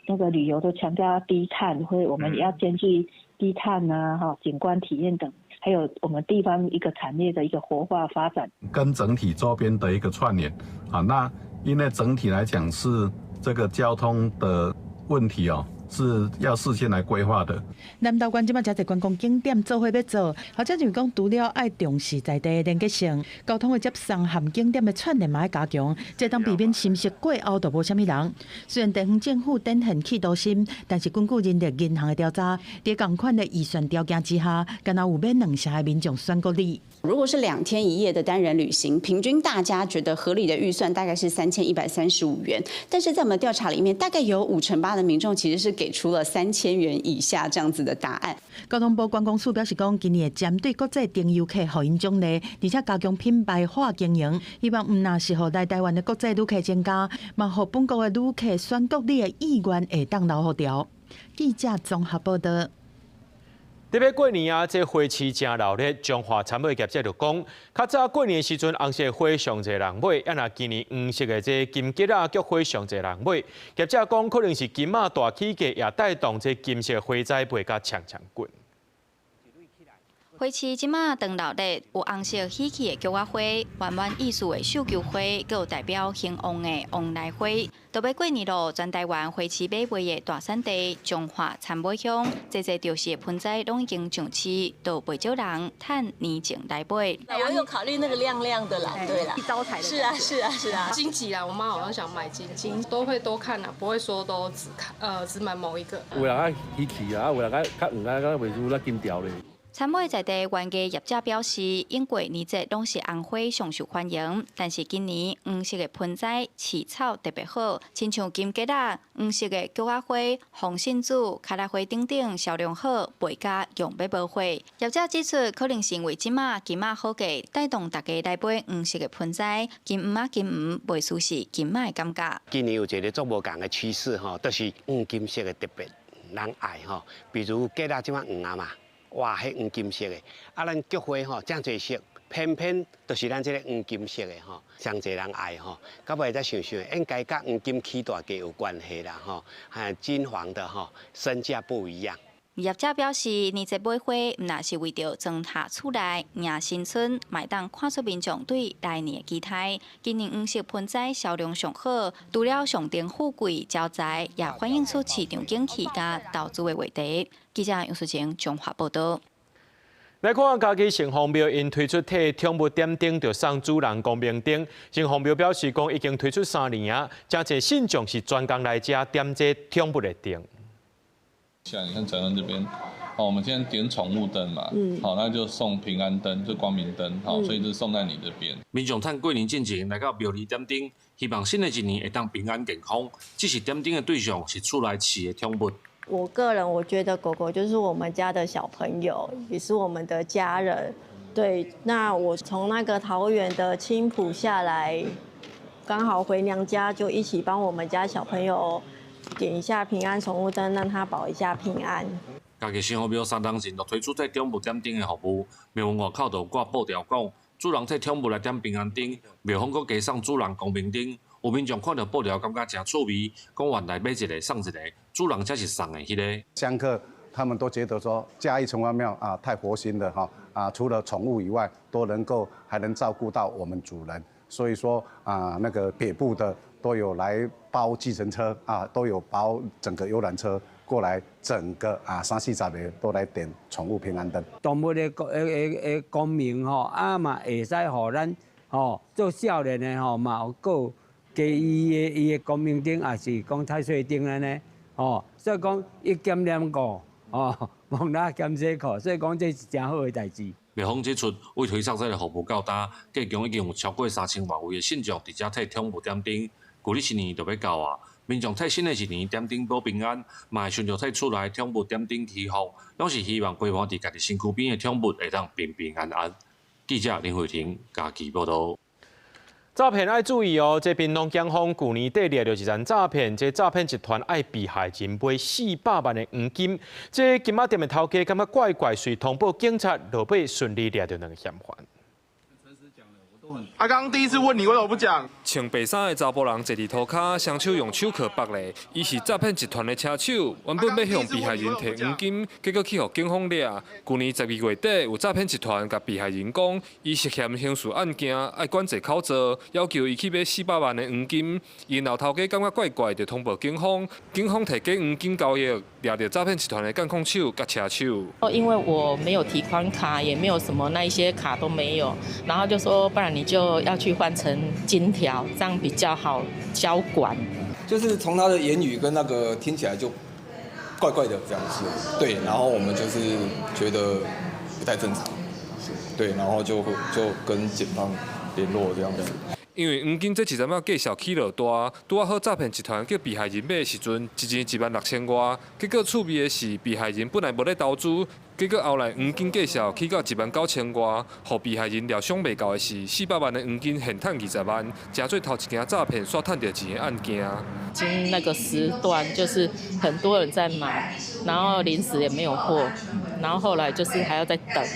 那个旅游都强调低碳，所以我们也要兼具低碳啊、景观体验等，还有我们地方一个产业的一个活化发展，跟整体周边的一个串联啊。那因为整体来讲是这个交通的问题哦，是要事先来规划的。南投县即马真侪观光景点做伙要做，或者就是讲除了爱重视在地的连结性，交通的接送含景点的串联嘛要加强，这当避免心息过后就无啥物人。虽然地方政府展现企图心，但是根据人力银行的调查，在同款的预算条件之下，敢若有免2成的民众选国里。如果是2天1夜的单人旅行，平均大家觉得合理的预算大概是3135元，但是在我们的调查里面，大概有58%的民众其实是给出了3000元以下这样子的答案。交通部观光署表示讲，今年会针对国际订游客予因奖励，而且加强品牌化经营，希望唔那是予来台湾的国际旅客增加，嘛予本国的旅客选国里的意愿会当留好调。记者综合报道。特别过年啊，这花市真热闹。中华参买业者就讲，较早过年时阵，红色花上侪人买，若今年黄色的这金桔啊，菊花上侪人买。业者讲，可能是金仔大起价，也带动这金色花材卖甲呛呛滚。花市即马长热闹，有红色喜气的菊花花、圆圆意思的绣球花，佮有代表兴旺的旺来花。特别过年咯，全台湾花市买卖的大产地中华参买乡，这吊饰的盆栽拢已经上市，都不少人趁年前来买。我有考虑那个亮亮的啦，对啦，招财的。是啊。荆棘啦，我妈好像想买荆棘，都会多看啦，不会说都只买某一个。有人爱喜气啊，有人爱较黄啊，较袂如那金条咧。参买在地原价业者表示，因过年节拢是红花上受欢迎，但是今年黄色的盆栽饲草特别好，亲像金桔啊、黄色的菊花花、红杏子、卡拉花等等销量好，卖价用要无货。业者指出，可能是因为即马金仔好价，带动大家来买黄色的盆栽，金鱼啊金鱼袂输是金仔的感觉。今年有一个做无共的趋势吼，都是黄金色的特别人爱吼，比如桔啊即马黄啊嘛。哇，迄黄金色的，啊，咱菊花吼，正侪色，偏偏都是咱这个黄金色的吼，上侪人爱吼。到尾再想想，应该甲黄金起大价有关系啦吼，金黄的吼，身价不一样。业者表示，年节买花毋那是为着装下厝内迎新春，买当看出民众对来年的期待。今年黄色盆栽销量上好，除了上顶富贵招财，也反映出市场景气甲投资的话题。记者杨淑晴综合报道。来看家己城隍庙因推出替宠物点灯着送主人公明灯，城隍庙表示讲已经推出3年啊，真侪信众是专工来遮点这宠物的灯。像你看陈恩这边，我们现在点宠物灯嘛，好，那就送平安灯，就光明灯，好，所以就送在你这边。民众趁过年进前来到庙里点灯，希望新的一年会当平安健康。只是点灯的对象是厝内饲的宠物。我个人我觉得狗狗就是我们家的小朋友，也是我们的家人。对，那我从那个桃园的青埔下来，刚好回娘家，就一起帮我们家小朋友点一下平安宠物灯，让他保一下平安。家己新福庙3当前就推出在宠物点灯的服务，庙门外口就挂布条讲，主人替宠物来点平安灯，庙方佫加送主人光明灯。有民众看到布条，感觉真趣味，讲原来买一个送一个，主人才是送的迄个。香客他们都觉得说嘉义城隍庙太佛心了哈除了宠物以外，都还能照顾到我们主人，所以说那个北部的都有来包计程车都有包整个游览车过来，整个30-40个都来点宠物平安灯。动物的光明嘛会使互咱做少年的嘛有够。加伊的光明灯，也是讲太岁灯安尼，所以讲一兼两顾，望哪兼这课，所以讲这是真好的代志。庙方指出，为推测这个服务较大，计共已经有超过3000万位的信众伫遮替宠物点灯，旧历一年就要到啊。民众替新的一年点灯保平安，嘛会顺着替厝内宠物点灯祈福，拢是希望陪伴伫家己身躯边的宠物会当平平安安。记者林慧婷家己报道。诈骗要注意哦！这屏东警方去年底掠到一桩诈骗，这诈骗集团爱被害人买400万的黄金。这金仔店的头家感觉怪怪，遂通报警察，落尾顺利掠到2个嫌犯。阿刚第一次问你，为什么不讲？穿白衫的查甫人坐伫涂骹，双手用手铐绑咧。伊是诈骗集团的车手，原本要向被害人摕黄金，结果去互警方掠。去年12月底，有诈骗集团甲被害人讲，伊涉嫌刑事案件，爱管制口罩，要求伊去买400万的黄金。因后头家感觉怪怪，就通报警方。警方提假黄金交易，掠到诈骗集团的干控手甲车手。因为我没有提款卡，也没有什么那一些卡都没有，然后就说不然你就要去换成金条，这样比较好交管。就是从他的言语跟那个听起来就怪怪的这样子，对，然后我们就是觉得不太正常，对，然后就跟警方联络这样子。因为黄金这一阵仔价小起落大，拄啊好诈骗集团叫被害人买的时阵，一件16000外，结果趣味的是被害人本来无咧投资。结果后来黄金价小起到19000外，互被害人料想袂到的是400万的黄金现赚20万，真做头一件诈骗刷赚到钱的案件。今那个时段就是很多人在买，然后临时也没有货，然后后来就是还要再等，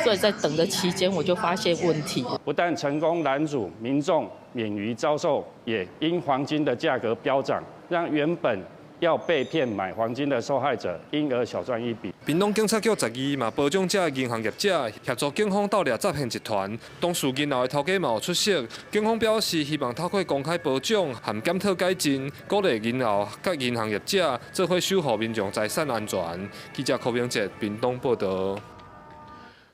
所以在等的期间我就发现问题。不但成功拦阻民众免于遭受，也因黄金的价格飙涨，让原本要被骗买黄金的受害者，因而小赚一笔。屏东警察局12嘛保障这银行业者协助警方盗掠诈骗集团，当事人后的头家嘛有出席。警方表示，希望透过公开保障和检讨改进，鼓励日后各银行业者做伙守护民众财产安全。记者柯明哲，屏东报道。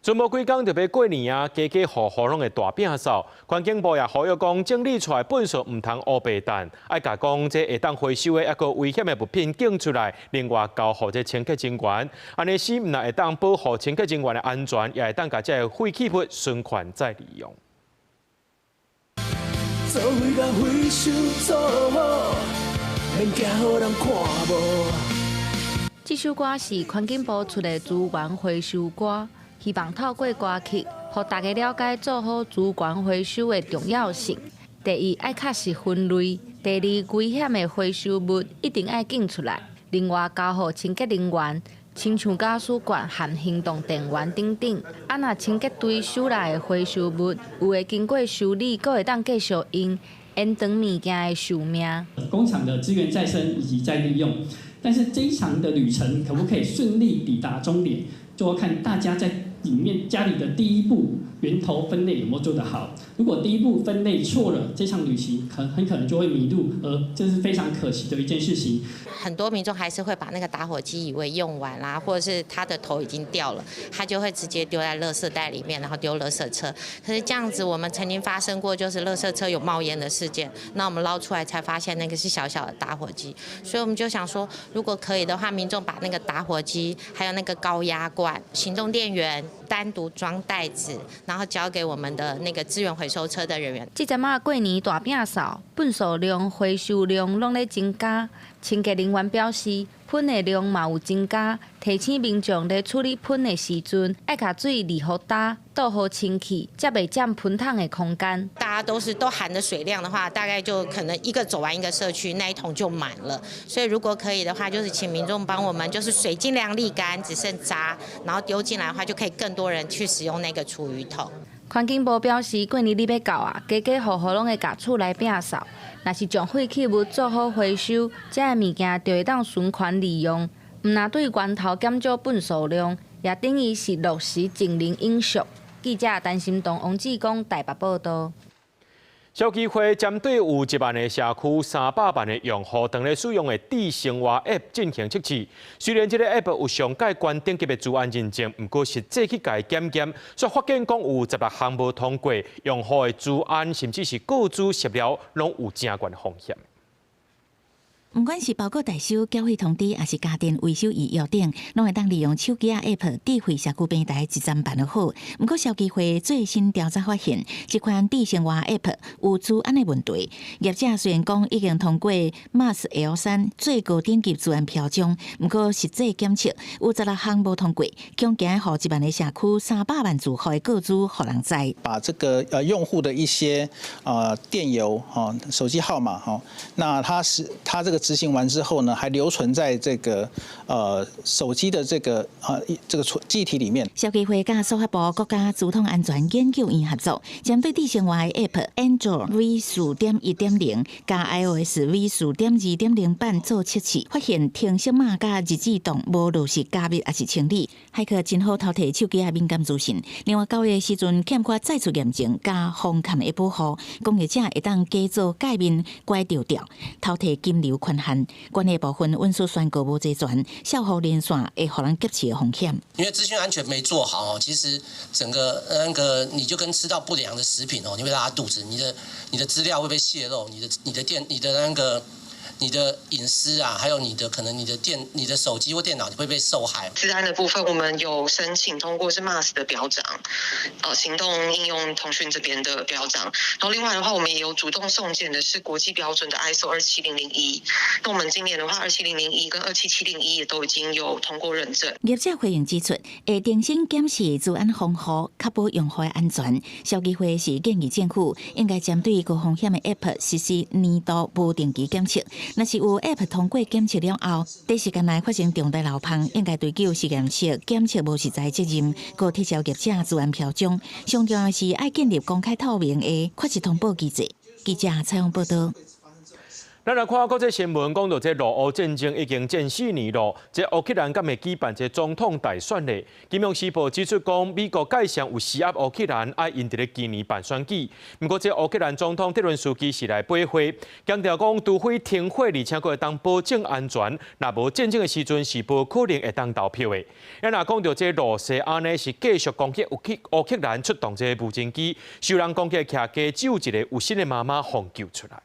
存无几天就要过年啊，家家户户拢会大摒扫。环境部也呼吁讲，整理出来粪扫唔通乌白蛋，爱甲讲这会当回收的抑个危险的物品捡出来，另外交互这清洁人员，安尼是唔但会当保护清洁人员的安全，也会当甲这废弃物循环再利用。做伙甲回收做好，免惊予人看无。这首歌是环境部出的资源回收歌。希望透过歌曲，让大家了解做好资源回收的重要性。第一，爱确实分类；第二，危险的回收物一定爱捡出来。另外，交互清洁人员，亲像家属管和行动电源等等。啊，若清洁队收来的回收物，有会经过修理，阁会当继续用，延长物件的寿命。工厂的资源再生以及再利用，但是这一场的旅程可不可以顺利抵达终点，就要看大家在里面家里的第一步源头分类有没有做得好。如果第一步分类错了，这场旅行很可能就会迷路，而这是非常可惜的一件事情。很多民众还是会把那个打火机以为用完啦，或者是它的头已经掉了，他就会直接丢在垃圾袋里面，然后丢垃圾车。可是这样子，我们曾经发生过就是垃圾车有冒烟的事件，那我们捞出来才发现那个是小小的打火机，所以我们就想说，如果可以的话，民众把那个打火机还有那个高压罐、行动电源单独装袋子，然后交给我们的那个资源回收车的人员。这阵啊，过年大摒扫，粪扫量、回收量拢咧增加。清洁人员表示，喷的量嘛有增加，提醒民众在处理喷的时阵，爱甲水离好干，倒好清气，才袂占喷桶的空间。大家都含的水量的话，大概就可能走完一个社区，那一桶就满了。所以如果可以的话，就是请民众帮我们，就是水尽量沥干，只剩渣，然后丢进来的话，就可以更多人去使用那个厨余桶。环境部表示，过年日要到啊，家家户户拢会甲厝内摒扫。若是将废弃物做好回收，这个物件就会当循环利用。毋但对源头减少粪扫量，也等于是落实净零永续。记者陈心东、王志光台北报道。消基会针对有1万个社区、300万的用户等咧使用的智生活 App 进行测试。虽然这个 App 有上界关等级的资安认证，不过实际去甲伊检验，却发现讲有16项无通过，用户的资安甚至是个资泄露，拢有正悬的风险。不管是包括代收、缴费通知，还是家电维修与药等，拢会当利用手机App 智慧社区平台一站办得好。不过消基会最新调查发现，这款智生活 App 有资安的问题。业者虽然讲已经通过 MAS L3 最高等级资安标章，不过实际检测有16项无通过，恐惊予1万个社区300万住户的个资互人知。把这个用户的一些电邮手机号码那它这个执行完之后呢，还留存在这个手机的这个记忆体里面。消基会甲司法部国家资通安全研究院合作，针对智生活的 App Android V4.1.0 加 iOS V4.2.0 版做测试，发现停息码甲日志动无落实加密还是清理，骇客真好偷摕手机的敏感资讯。另外9月时阵欠缺再次验证加防陷的保护，攻击者会当假做界面拐丢掉，偷摕金流权限。管理部分运输宣告无齐全，消耗连线会互人劫持的风险。因为资讯安全没做好其实整个你就跟吃到不良的食品你会拉肚子，你的资料会被泄露，你的隐私啊，还有可能你的手机或电脑会被受害。资安的部分，我们有申请通过是 MAS 的标章，行动应用通讯这边的标章。然后另外的话，我们也有主动送检的是国际标准的 ISO 27001。那我们今年的话，27001跟27701也都已经有通过认证。业者回应指出，会定期检视资安防护，确保用户的安全。消基会是建议政府应该针对高风险的 App 实施年度无定期检测。若是有 App 通过检测了后，短时间内发生重大漏碰，应该追究实验室检测无实在责任，搁撤销业者资安标章。上重要是爱建立公开透明的确实通报机制。记者采访报道。咱来看国际新闻，讲到这俄乌战争已经战4年了，这乌克兰敢会举办这总统大选呢？金融时报指出讲，美国介绍有施压乌克兰，爱因伫咧今年办选举。不过，这乌克兰总统泽伦斯基是来背会，强调讲除非停火，而且佫会当保证安全。若无战争的时阵，是无可能会当投票的。若讲到这罗西亚呢，是继续攻击乌克兰，出动这无人机，受人攻击徛家只有一个有心的妈妈奉救出来。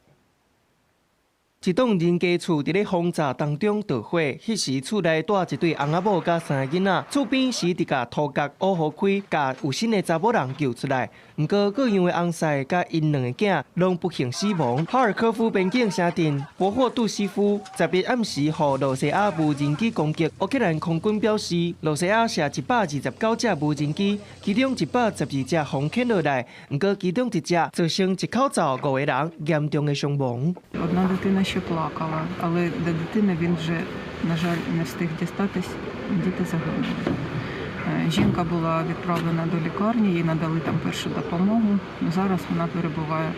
一栋人家厝伫咧轰炸当中着火，迄时厝内住一对翁仔某甲3个囡仔，厝边时伫甲土角乌河开，甲有心的查某人救出来。不过各样的翁婿甲因2个囝拢不幸死亡。哈尔科夫边境城镇博霍杜西夫10日暗时互罗西亚无人机攻击，乌克兰空军表示，罗西亚射129架无人机，其中112架轰击落来，不过其中1架造成1口罩5个人严重的伤亡。Ще плакала, але до дитини він вже, на жаль, не встиг дістатись, діти загинули. Жінка була відправлена до лікарні, їй надали там першу допомогу. Зараз вона перебуває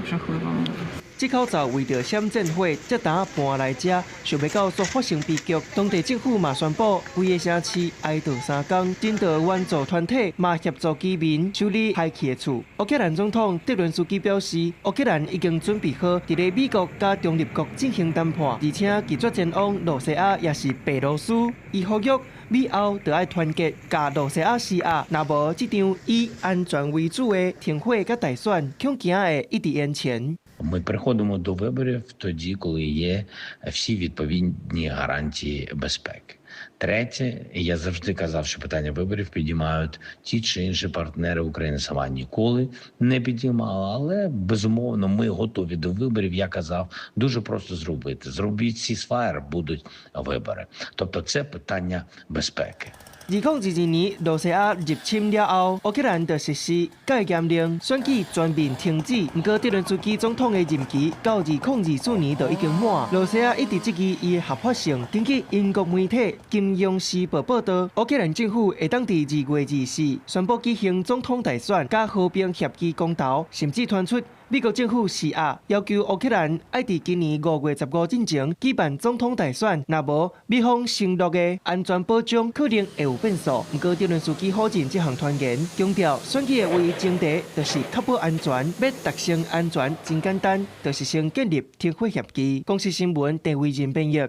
в жахливому стані. 这口罩为着闪战火，才打搬来遮，想袂到所发生悲剧。当地政府嘛宣布，规个城市哀悼3天，人道援助团体嘛协助居民修理害去的厝。乌克兰总统泽伦斯基表示，乌克兰已经准备好伫咧美国甲中立国进行谈判，而且拒绝前往罗西亚也是白罗斯。伊呼吁美欧就要团结，甲罗西亚施压，若无这场以安全为主的停火甲大选，恐惊会一直延前。Ми приходимо до виборів тоді, коли є всі відповідні гарантії безпеки. Третє, я завжди казав, що питання виборів підіймають ті чи інші партнери. Україна сама ніколи не підіймала, але безумовно ми готові до виборів. Я казав, дуже просто зробити. Зробіть ceasefire, будуть вибори. Тобто це питання безпеки. 2022年罗西亚入侵了后，乌克兰就实施戒严令，选举全面停止。不过，泽连斯基总统的任期到2024年就已经满。罗西亚一直质疑伊的合法性。根据英国媒体《金融时报》报道，乌克兰政府会当伫2月24日宣布举行总统大选，加和平协议公投，甚至传出。 美国政府施压，要求乌克兰要伫今年5月15之前举办总统大选，若无，美方承诺的安全保障可能会有变数。不过，泽连斯基否认这项传言，强调选举的唯一前提就是确保安全，要达成安全真简单，就是先建立停火协议。公司新闻陈伟仁编译。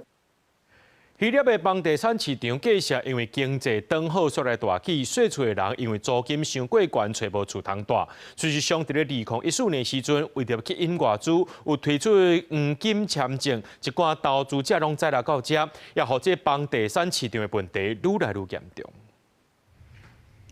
希腊的房地产市场继续因为经济转好所来大起，税出的人因为租金伤过悬，找无厝通住。事实上，伫咧2014年时阵，为着吸引外资，有推出黄金签证，一寡投资者拢再来到这，也让这房地产市场的问题愈来愈严重。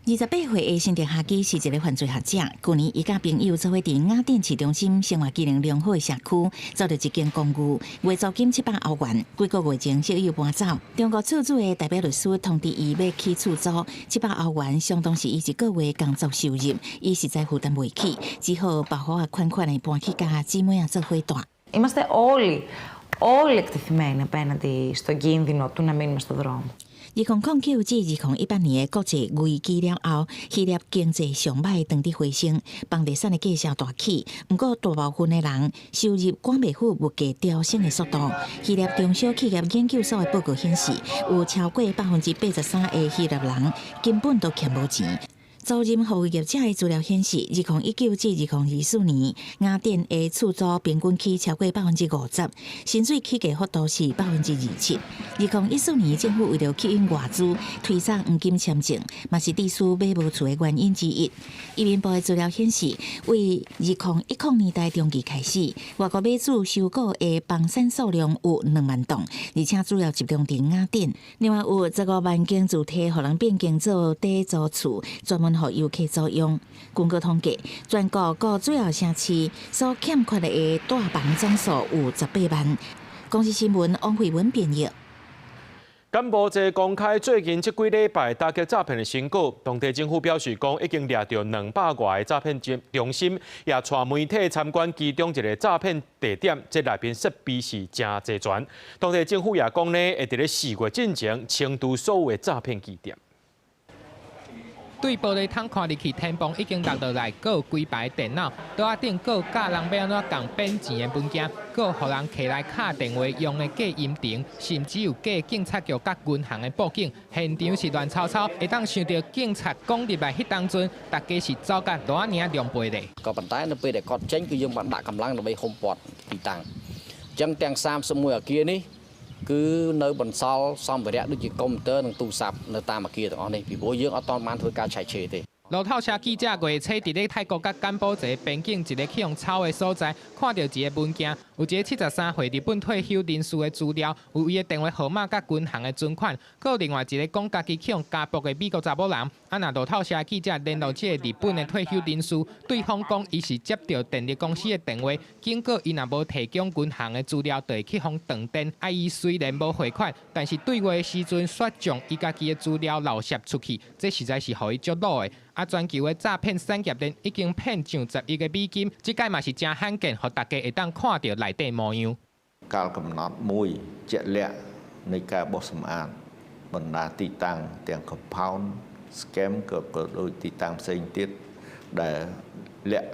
28岁的新田夏基是一个犯罪学者。去年，伊甲朋友做伙伫雅典市中心生活机能良好的社区，找到一间公寓，月租金700欧元。几个月前，小友搬走。中国厝主的代表律师通知伊要起厝租700欧元，相当是伊一个月工作收入，伊实在负担袂起，只好把好款的搬去甲姊妹做伙住。 Είμαστε όλοι εκτεθειμένοι απέναντι στον κίνδυνο του να μείνουμε στο δρόμο. 2009至2018年的国际危机了后，希腊经济上歹当地回升，房地产的价销大起。不过，大部分的人收入赶袂赴物价飙升的速度。希腊中小企业研究所的报告显示，有超过83%的希腊人根本都欠无钱。 租赁服务业者的资料显示，2019至2024年，雅典的厝租平均起超过50%，薪水起价幅度是27%。2014年，政府为了吸引外资，推出黄金签证，嘛是地区买无厝的原因之一。移民部的资料显示，为2010年代中期开始，外国买主收购的房产数量有2万栋，而且主要集中伫雅典。另外有15万间主体，互人变更做短租厝，专门 予游客租用。根据统计，全国各主要城市所欠缺的大房总数有18万。公司新闻王慧文编译。柬埔寨公开最近这几礼拜打击诈骗的成果，当地政府表示讲已经抓到200外个诈骗中心，也带媒体参观其中一个诈骗地点，这内面设备是真齐全。当地政府也讲呢，会伫咧4月进前清除所有的诈骗据点。 对玻璃窗看入去，天棚已经落落来，阁有几排电脑，桌仔顶阁有教人要安怎共变钱的文件，阁有互人摕来敲电话用的假音亭，甚至有假警察局甲银行的报警，现场是乱吵吵，会当想到警察讲入来迄当阵，大家是走甲偌尔两倍咧。ក៏ប៉ុន្តែនៅពេលដែលគាត់ចេញគឺយើងបានដាក់កម្លាំងដើម្បីហុំព័ទ្ធទីតាំងអញ្ចឹងទាំង31អគារនេះគឺនៅបន្សល់សម្ភារៈដូចជាកុំព្យូទ័រនិងទូរស័ព្ទនៅតាមអគារទាំងអស់នេះពីព្រោះយើងអត់ទាន់បានធ្វើការឆែកឆេរទេ 路透社记者月初伫咧泰国甲柬埔寨边境一个去用抄的所在，看到一个文件，有一个73岁日本退休人士的资料，有伊的电话号码甲银行的存款，佮另外一个讲家己去用家暴的美国查某人。那路透社记者联络这个日本的退休人士，对方讲伊是接到电力公司的电话，警告伊若无提供银行的资料，就会去互断电。伊虽然无汇款，但是对话的时阵却将伊家己的资料漏泄出去，这实在是互伊足恼的。 全球的诈骗产业链已经骗上10亿个美金，这届嘛是真罕见，互大家会当看到内底模样。កាលកំណត់មួយជាក់លាក់នៃការបោះសម្អាតបណ្ដាទីតាំងទាំង compound scam ក៏ដូចទីតាំងផ្សេងទៀតដែលលាក់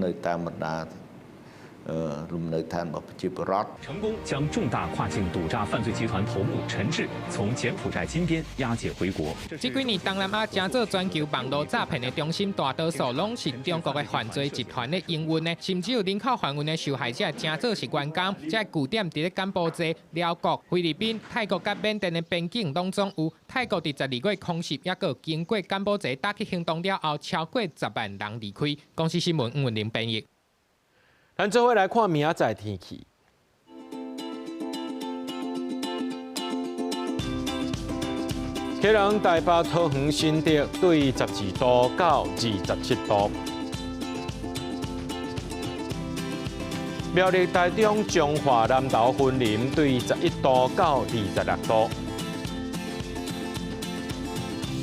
នៅតាមបណ្ដាលំនៅឋានរបស់ប្រជាពលរដ្ឋ成功将重大跨境赌诈犯罪集团头目陈志从柬埔寨金边押解回国。这几年东南亚正做全球网络诈骗的中心，大多数拢是中国的犯罪集团的营运的，甚至有人口贩运的受害者正做是员工。这据点伫咧柬埔寨、寮国、菲律宾、泰国甲缅甸的边境当中有。泰国伫12月空袭，也个经过柬埔寨打击行动了后，超过10万人离开。公司新闻吴文玲编译。 咱做伙来看明仔载天气。基隆台北桃园新竹对12度到27度。苗栗台中彰化南投云林对11度到26度。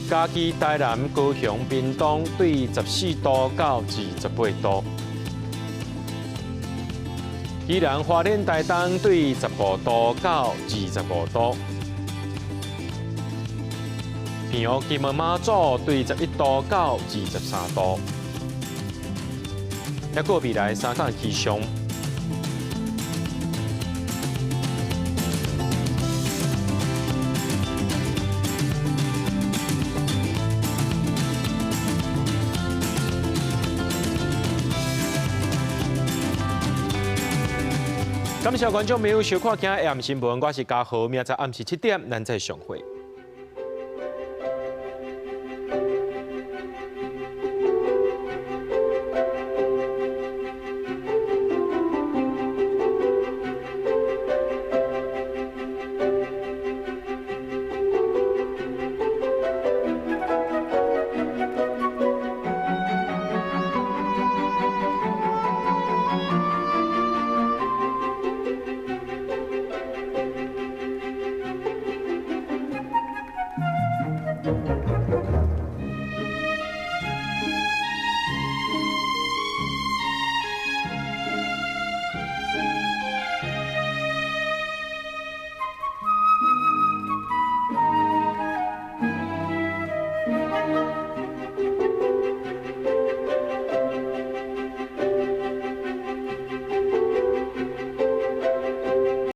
嘉义台南高雄屏东对14度到28度。宜兰花莲台东对15度到25度。平湖金门马祖对11度到23度。还有未来3天气象。感谢观众朋友收看今日暗新闻，我是嘉豪，明仔暗时7点咱再相会。